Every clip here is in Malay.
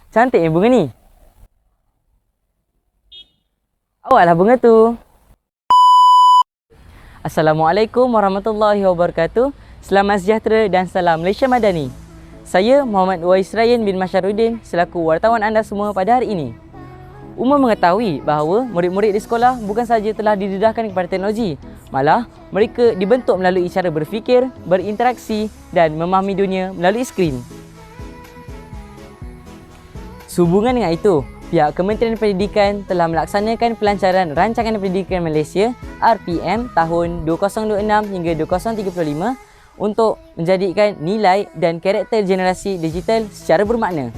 Cantik bunga ni. Awaklah bunga tu. Assalamualaikum warahmatullahi wabarakatuh. Selamat sejahtera dan salam Malaysia Madani. Saya Muhammad Wais Ryan bin Masyaruddin selaku wartawan anda semua pada hari ini. Umum mengetahui bahawa murid-murid di sekolah bukan sahaja telah didedahkan kepada teknologi, malah mereka dibentuk melalui cara berfikir, berinteraksi dan memahami dunia melalui skrin. Sehubungan dengan itu, pihak Kementerian Pendidikan telah melaksanakan pelancaran Rancangan Pendidikan Malaysia RPM tahun 2026 hingga 2035 untuk menjadikan nilai dan karakter generasi digital secara bermakna.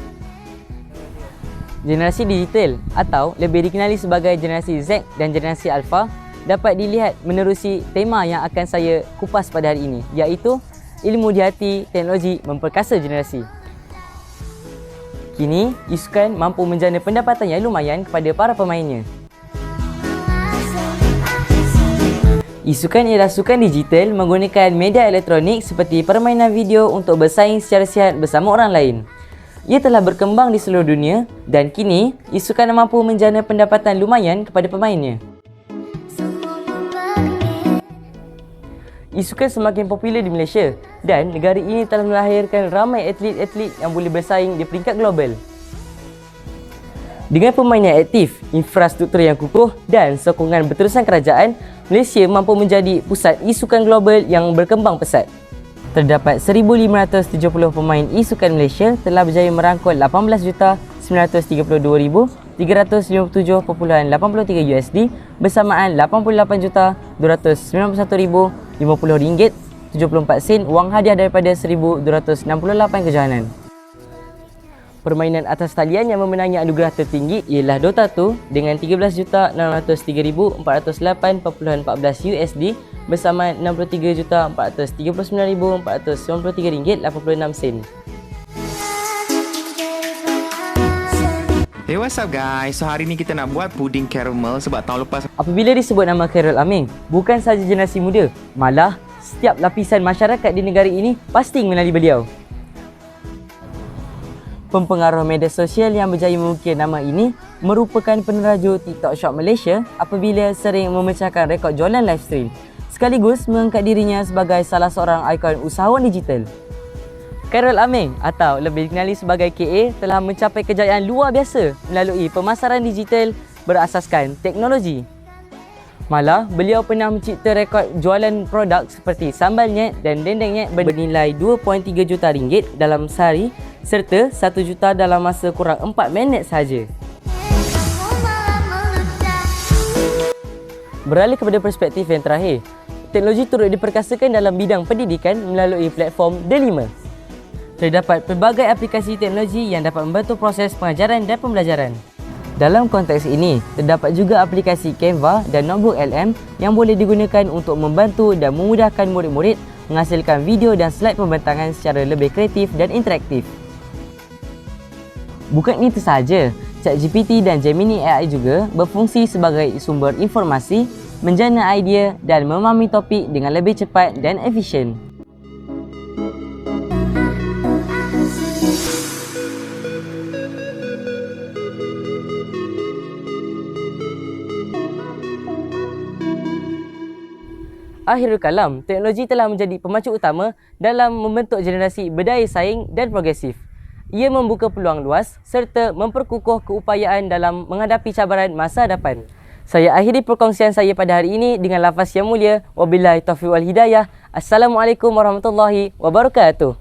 Generasi digital atau lebih dikenali sebagai generasi Z dan generasi Alpha dapat dilihat menerusi tema yang akan saya kupas pada hari ini, iaitu ilmu di hati teknologi memperkasa generasi. Kini, e-Sukan mampu menjana pendapatan yang lumayan kepada para pemainnya. E-Sukan ialah sukan digital menggunakan media elektronik seperti permainan video untuk bersaing secara sihat bersama orang lain. Ia telah berkembang di seluruh dunia dan kini, e-Sukan mampu menjana pendapatan lumayan kepada pemainnya. E-Sukan semakin popular di Malaysia dan negara ini telah melahirkan ramai atlet-atlet yang boleh bersaing di peringkat global. Dengan permainan aktif, infrastruktur yang kukuh dan sokongan berterusan kerajaan, Malaysia mampu menjadi pusat e-Sukan global yang berkembang pesat. Terdapat 1,570 pemain e-Sukan Malaysia telah berjaya merangkul 18,932,357.83 USD bersamaan RM88,291,050.74 wang hadiah daripada 1,268 kejohanan. Permainan atas talian yang memenangi anugerah tertinggi ialah Dota 2 dengan 13,603,408.14 USD bersama RM63,439,493.86. Hey, what's up guys? So hari ni kita nak buat puding caramel sebab tahun lepas Apabila disebut nama Khairul Aming, bukan sahaja generasi muda, malah setiap lapisan masyarakat di negara ini pasti mengenali beliau. Pempengaruh media sosial yang berjaya mengukir nama ini merupakan peneraju TikTok Shop Malaysia apabila sering memecahkan rekod jualan live stream, sekaligus mengangkat dirinya sebagai salah seorang ikon usahawan digital. Khairul Aming atau lebih dikenali sebagai KA telah mencapai kejayaan luar biasa melalui pemasaran digital berasaskan teknologi. Malah, beliau pernah mencipta rekod jualan produk seperti sambal nyet dan dendeng nyet bernilai 2.3 juta ringgit dalam sehari serta 1 juta dalam masa kurang 4 minit sahaja. Beralih kepada perspektif yang terakhir, teknologi turut diperkasakan dalam bidang pendidikan melalui platform D5. Terdapat pelbagai aplikasi teknologi yang dapat membantu proses pengajaran dan pembelajaran. Dalam konteks ini, terdapat juga aplikasi Canva dan Notebook LM yang boleh digunakan untuk membantu dan memudahkan murid-murid menghasilkan video dan slide pembentangan secara lebih kreatif dan interaktif. Bukan itu sahaja, ChatGPT dan Gemini AI juga berfungsi sebagai sumber informasi, menjana idea dan memahami topik dengan lebih cepat dan efisien. Akhirul kalam, teknologi telah menjadi pemacu utama dalam membentuk generasi berdaya saing dan progresif. Ia membuka peluang luas serta memperkukuh keupayaan dalam menghadapi cabaran masa hadapan. Saya akhiri perkongsian saya pada hari ini dengan lafaz yang mulia. Wabillahi taufiq wal hidayah. Assalamualaikum warahmatullahi wabarakatuh.